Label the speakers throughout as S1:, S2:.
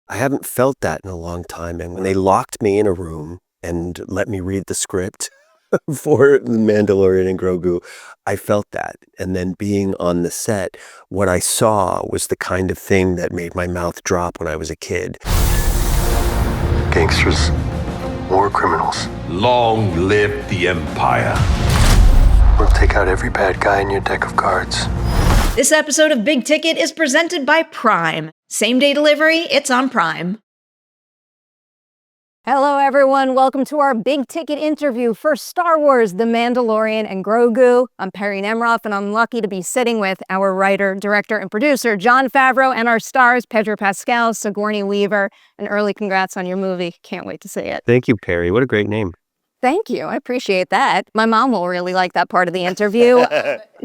S1: I haven't felt that in a long time. And when they locked me in a room and let me read the script for The Mandalorian and Grogu, I felt that. And then being on the set, what I saw was the kind of thing that made my mouth drop when I was a kid.
S2: Gangsters, war criminals.
S3: Long live the Empire.
S2: We'll take out every bad guy in your deck of cards.
S4: This episode of Big Ticket is presented by Prime. Same-day delivery, it's on Prime.
S5: Hello, everyone. Welcome to our big ticket interview for Star Wars, The Mandalorian and Grogu. I'm Perri Nemiroff, and I'm lucky to be sitting with our writer, director, and producer, Jon Favreau, and our stars, Pedro Pascal, Sigourney Weaver. An early congrats on your movie. Can't wait to see it.
S1: Thank you, Perri. What a great name.
S5: Thank you. I appreciate that. My mom will really like that part of the interview.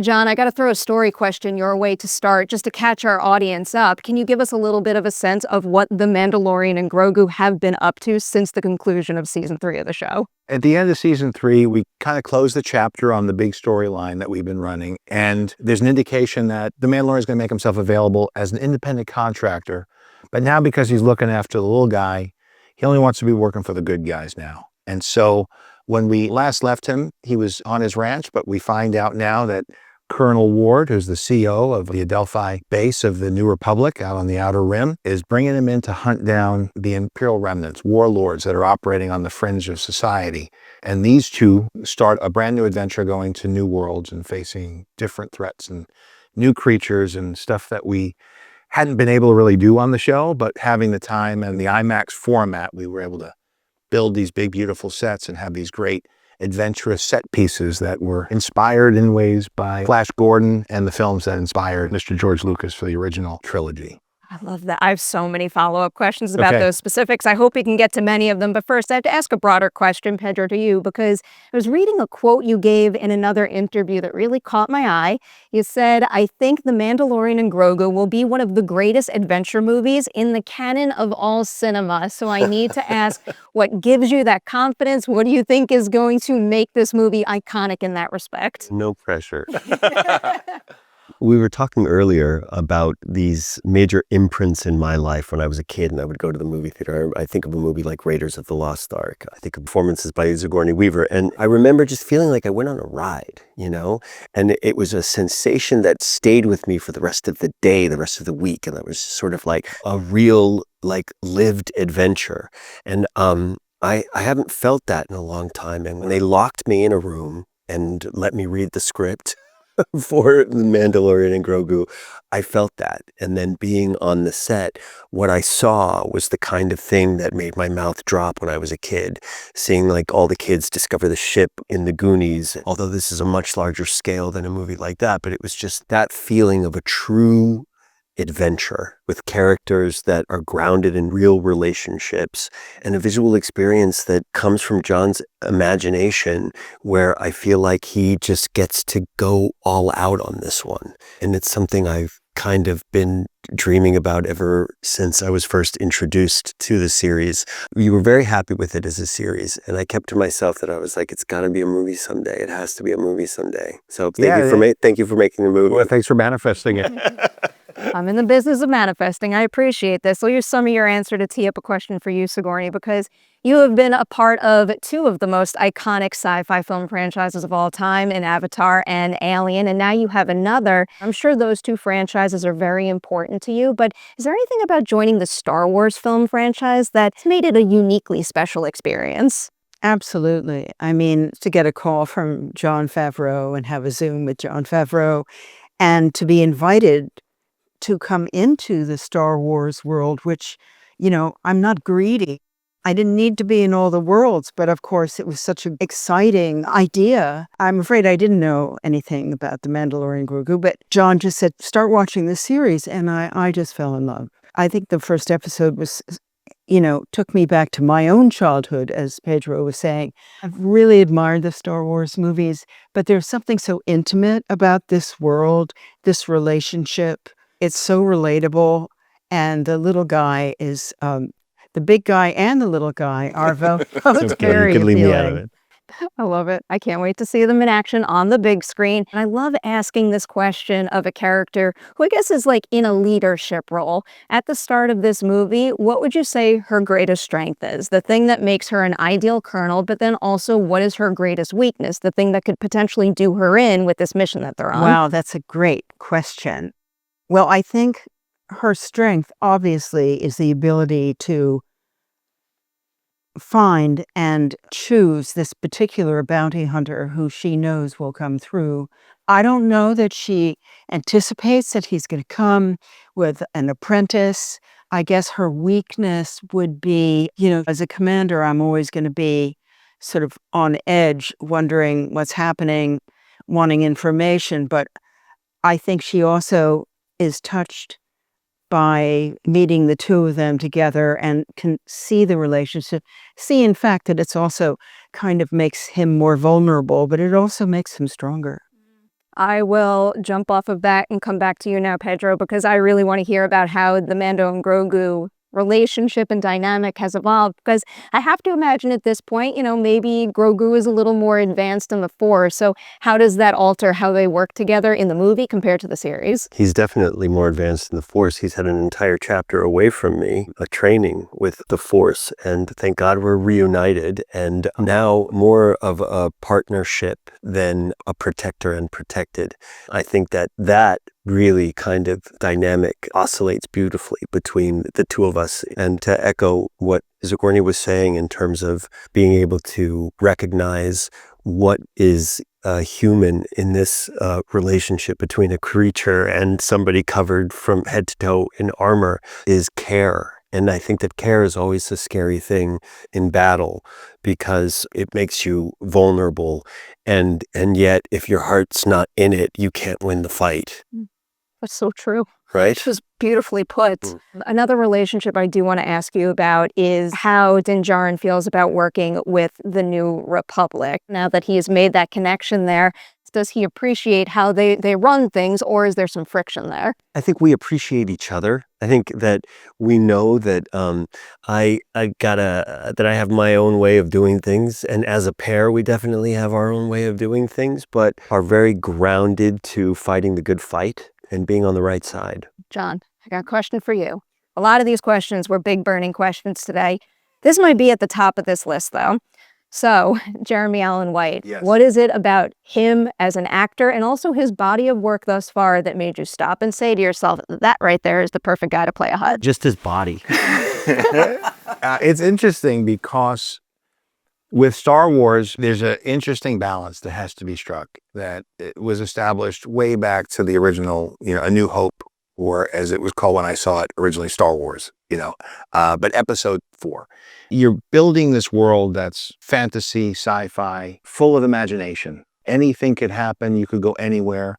S5: Jon, I got to throw a story question your way to start, just to catch our audience up. Can you give us a little bit of a sense of what The Mandalorian and Grogu have been up to since the conclusion of season 3 of the show?
S6: At the end of season 3, we kind of closed the chapter on the big storyline that we've been running. And there's an indication that the Mandalorian is going to make himself available as an independent contractor. But now, because he's looking after the little guy, he only wants to be working for the good guys now. And so when we last left him, he was on his ranch, but we find out now that Colonel Ward, who's the CO of the Adelphi base of the New Republic out on the Outer Rim, is bringing him in to hunt down the Imperial remnants, warlords that are operating on the fringe of society. And these two start a brand new adventure going to new worlds and facing different threats and new creatures and stuff that we hadn't been able to really do on the show, but having the time and the IMAX format, we were able to build these big, beautiful sets and have these great adventurous set pieces that were inspired in ways by Flash Gordon and the films that inspired Mr. George Lucas for the original trilogy.
S5: I love that. I have so many follow-up questions about those specifics. I hope we can get to many of them. But first, I have to ask a broader question, Pedro, to you, because I was reading a quote you gave in another interview that really caught my eye. You said, "I think The Mandalorian and Grogu will be one of the greatest adventure movies in the canon of all cinema." So I need to ask, what gives you that confidence? What do you think is going to make this movie iconic in that respect?
S1: No pressure. We were talking earlier about these major imprints in my life when I was a kid and I would go to the movie theater. I think of a movie like Raiders of the Lost Ark. I think of performances by Sigourney Weaver. And I remember just feeling like I went on a ride, you know? And it was a sensation that stayed with me for the rest of the day, the rest of the week. And that was sort of like a real, like, lived adventure. And I haven't felt that in a long time. And when they locked me in a room and let me read the script for The Mandalorian and Grogu, I felt that. And then being on the set, what I saw was the kind of thing that made my mouth drop when I was a kid. Seeing like all the kids discover the ship in the Goonies, although this is a much larger scale than a movie like that, but it was just that feeling of a true adventure with characters that are grounded in real relationships and a visual experience that comes from Jon's imagination, where I feel like he just gets to go all out on this one. And it's something I've kind of been dreaming about ever since I was first introduced to the series. We were very happy with it as a series, and I kept to myself that I was like, it's got to be a movie someday. It has to be a movie someday. So thank you for making the movie.
S6: Well, thanks for manifesting it.
S5: I'm in the business of manifesting. I appreciate this. So here's some of your answer to tee up a question for you, Sigourney, because you have been a part of 2 of the most iconic sci-fi film franchises of all time, in Avatar and Alien, and now you have another. I'm sure those 2 franchises are very important to you, but is there anything about joining the Star Wars film franchise that made it a uniquely special experience?
S7: Absolutely. I mean, to get a call from Jon Favreau and have a Zoom with Jon Favreau and to be invited to come into the Star Wars world, which, you know, I'm not greedy. I didn't need to be in all the worlds, but of course it was such an exciting idea. I'm afraid I didn't know anything about The Mandalorian and Grogu, but Jon just said, start watching this series, and I just fell in love. I think the first episode was, you know, took me back to my own childhood, as Pedro was saying. I've really admired the Star Wars movies, but there's something so intimate about this world, this relationship. It's so relatable, and the little guy is, the big guy and the little guy are both very
S1: you could leave me out of
S7: appealing.
S1: it.
S5: I love it. I can't wait to see them in action on the big screen. And I love asking this question of a character who I guess is like in a leadership role. At the start of this movie, what would you say her greatest strength is? The thing that makes her an ideal colonel, but then also what is her greatest weakness? The thing that could potentially do her in with this mission that they're on?
S7: Wow, that's a great question. Well, I think her strength obviously is the ability to find and choose this particular bounty hunter who she knows will come through. I don't know that she anticipates that he's going to come with an apprentice. I guess her weakness would be, as a commander, I'm always going to be sort of on edge, wondering what's happening, wanting information. But I think she also is touched by meeting the two of them together and can see the relationship, see in fact that it's also kind of makes him more vulnerable, but it also makes him stronger.
S5: I will jump off of that and come back to you now, Pedro, because I really want to hear about how the Mando and Grogu relationship and dynamic has evolved, because I have to imagine at this point, maybe Grogu is a little more advanced in the Force. So how does that alter how they work together in the movie compared to the series?
S1: He's definitely more advanced in the Force. He's had an entire chapter away from me, a training with the Force, and thank God we're reunited, and now more of a partnership than a protector and protected. I think that really kind of dynamic oscillates beautifully between the two of us. And to echo what Sigourney was saying in terms of being able to recognize what is human in this relationship between a creature and somebody covered from head to toe in armor is care. And I think that care is always a scary thing in battle because it makes you vulnerable. And yet, if your heart's not in it, you can't win the fight.
S5: That's so true.
S1: Right?
S5: Which was beautifully put. Another relationship I do want to ask you about is how Din Djarin feels about working with the New Republic. Now that he has made that connection there, does he appreciate how they run things, or is there some friction there?
S1: I think we appreciate each other. I think that we know that I have my own way of doing things, and as a pair, we definitely have our own way of doing things, but are very grounded to fighting the good fight and being on the right side.
S5: Jon, I got a question for you. A lot of these questions were big burning questions today. This might be at the top of this list, though. So, Jeremy Allen White,
S6: Yes.
S5: What is it about him as an actor and also his body of work thus far that made you stop and say to yourself, that right there is the perfect guy to play a HUD?
S1: Just his body.
S6: It's interesting because with Star Wars, there's an interesting balance that has to be struck that it was established way back to the original, A New Hope, or as it was called when I saw it originally, Star Wars, but Episode 4. You're building this world that's fantasy, sci-fi, full of imagination. Anything could happen. You could go anywhere.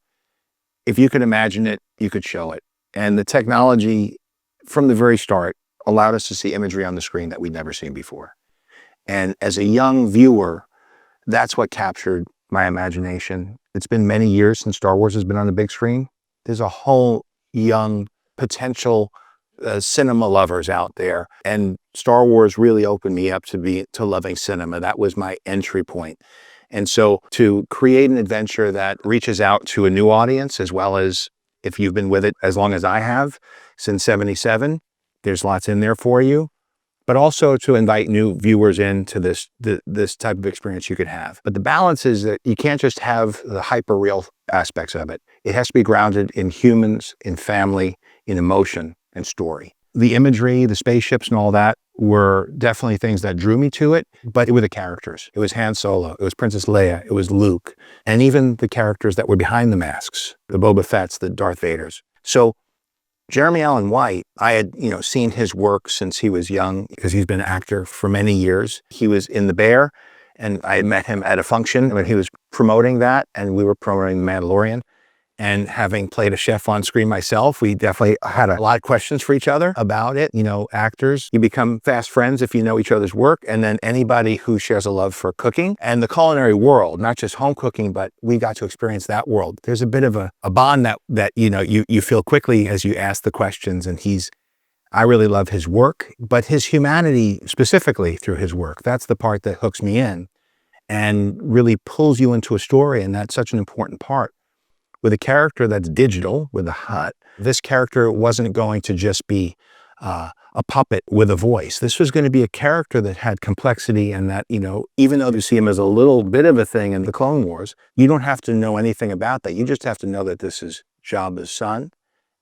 S6: If you could imagine it, you could show it. And the technology from the very start allowed us to see imagery on the screen that we'd never seen before. And as a young viewer, that's what captured my imagination. It's been many years since Star Wars has been on the big screen. There's a whole young potential cinema lovers out there. And Star Wars really opened me up to loving cinema. That was my entry point. And so to create an adventure that reaches out to a new audience, as well as if you've been with it as long as I have, since '77, there's lots in there for you. But also to invite new viewers into this type of experience you could have. But the balance is that you can't just have the hyper-real aspects of it. It has to be grounded in humans, in family, in emotion, and story. The imagery, the spaceships and all that were definitely things that drew me to it, but it were the characters. It was Han Solo, it was Princess Leia, it was Luke, and even the characters that were behind the masks, the Boba Fett's, the Darth Vaders. So Jeremy Allen White, I had, seen his work since he was young because he's been an actor for many years. He was in The Bear, and I had met him at a function when he was promoting that, and we were promoting The Mandalorian. And having played a chef on screen myself, we definitely had a lot of questions for each other about it. Actors, you become fast friends if you know each other's work. And then anybody who shares a love for cooking and the culinary world, not just home cooking, but we got to experience that world. There's a bit of a bond that you feel quickly as you ask the questions. And I really love his work, but his humanity specifically through his work, that's the part that hooks me in. and really pulls you into a story, and that's such an important part. With a character that's digital, with a HUD, this character wasn't going to just be a puppet with a voice. This was going to be a character that had complexity, and that, even though you see him as a little bit of a thing in the Clone Wars, you don't have to know anything about that. You just have to know that this is Jabba's son,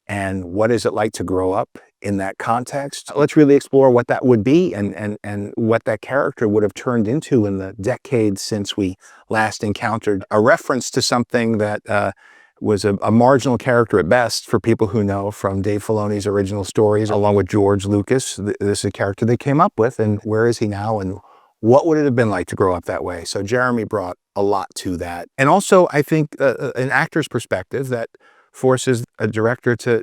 S6: and what is it like to grow up in that context. Let's really explore what that would be, and what that character would have turned into in the decades since we last encountered a reference to something that was a marginal character at best for people who know from Dave Filoni's original stories, along with George Lucas. This is a character they came up with, and where is he now, and what would it have been like to grow up that way? So Jeremy brought a lot to that. And also, I think, an actor's perspective that forces a director to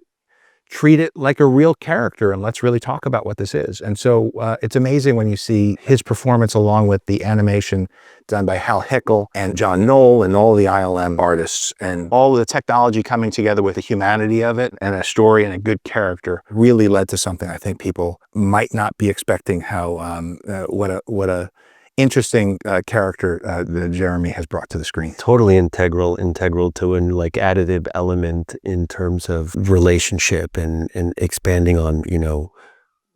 S6: treat it like a real character, and let's really talk about what this is. And so it's amazing when you see his performance along with the animation done by Hal Hickel and John Knoll and all the ILM artists, and all the technology coming together with the humanity of it, and a story and a good character really led to something I think people might not be expecting. How what a interesting character that Jeremy has brought to the screen.
S1: Totally integral to an additive element in terms of relationship and expanding on,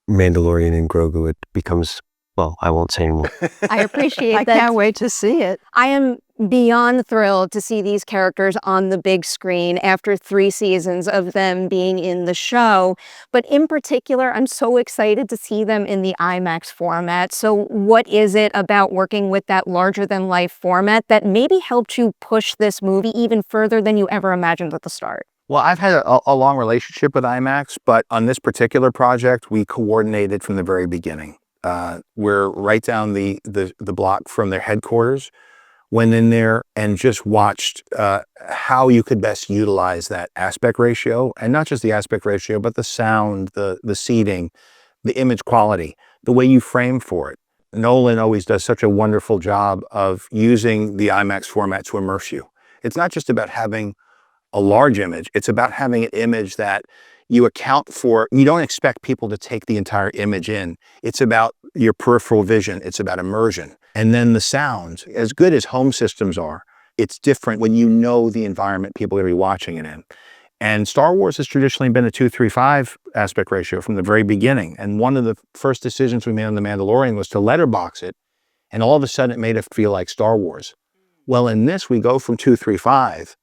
S1: Mandalorian and Grogu. It becomes, well, I won't say anymore.
S5: I appreciate
S7: I
S5: that.
S7: can't wait to see it.
S5: I am beyond thrilled to see these characters on the big screen after 3 seasons of them being in the show. But in particular, I'm so excited to see them in the IMAX format. So what is it about working with that larger-than-life format that maybe helped you push this movie even further than you ever imagined at the start?
S6: Well, I've had a long relationship with IMAX, but on this particular project, we coordinated from the very beginning. We're right down the block from their headquarters. Went in there and just watched how you could best utilize that aspect ratio, and not just the aspect ratio, but the sound, the seating, the image quality, the way you frame for it. Nolan always does such a wonderful job of using the IMAX format to immerse you. It's not just about having a large image, it's about having an image that you account for. You don't expect people to take the entire image in. It's about your peripheral vision. It's about immersion. And then the sound, as good as home systems are, it's different when you know the environment people are going to be watching it in. And Star Wars has traditionally been a 2:3:5 aspect ratio from the very beginning. And one of the first decisions we made on The Mandalorian was to letterbox it. And all of a sudden it made it feel like Star Wars. Well, in this, we go from 2:3:5,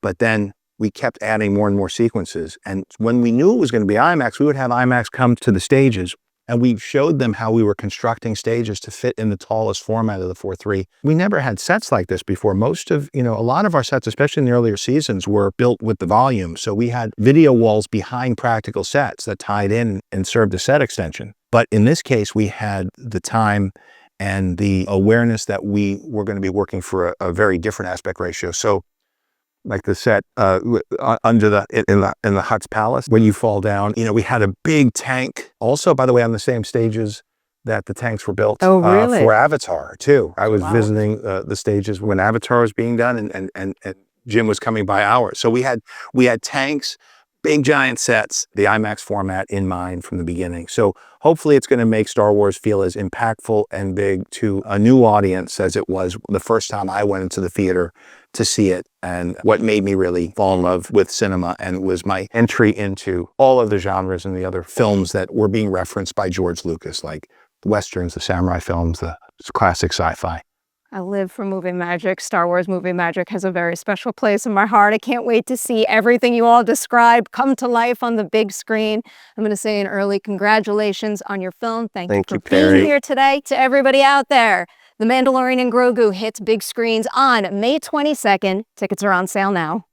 S6: but then we kept adding more and more sequences. And when we knew it was going to be IMAX, we would have IMAX come to the stages, and we showed them how we were constructing stages to fit in the tallest format of the 4:3. We never had sets like this before. Most of, a lot of our sets, especially in the earlier seasons, were built with the volume. So we had video walls behind practical sets that tied in and served as set extension. But in this case, we had the time and the awareness that we were going to be working for a very different aspect ratio. So like the set under in the Hutt's Palace, when you fall down, we had a big tank. Also, by the way, on the same stages that the tanks were built for Avatar too. I was visiting the stages when Avatar was being done, and Jim was coming by ours. So we had tanks, big giant sets, the IMAX format in mind from the beginning. So hopefully it's going to make Star Wars feel as impactful and big to a new audience as it was the first time I went into the theater to see it, and what made me really fall in love with cinema, and was my entry into all of the genres and the other films that were being referenced by George Lucas, like the Westerns, the samurai films, the classic sci-fi.
S5: I live for movie magic. Star Wars movie magic has a very special place in my heart. I can't wait to see everything you all described come to life on the big screen. I'm going to say an early congratulations on your film. Thank you for
S1: Perri.
S5: being here today. To everybody out there, The Mandalorian and Grogu hits big screens on May 22nd. Tickets are on sale now.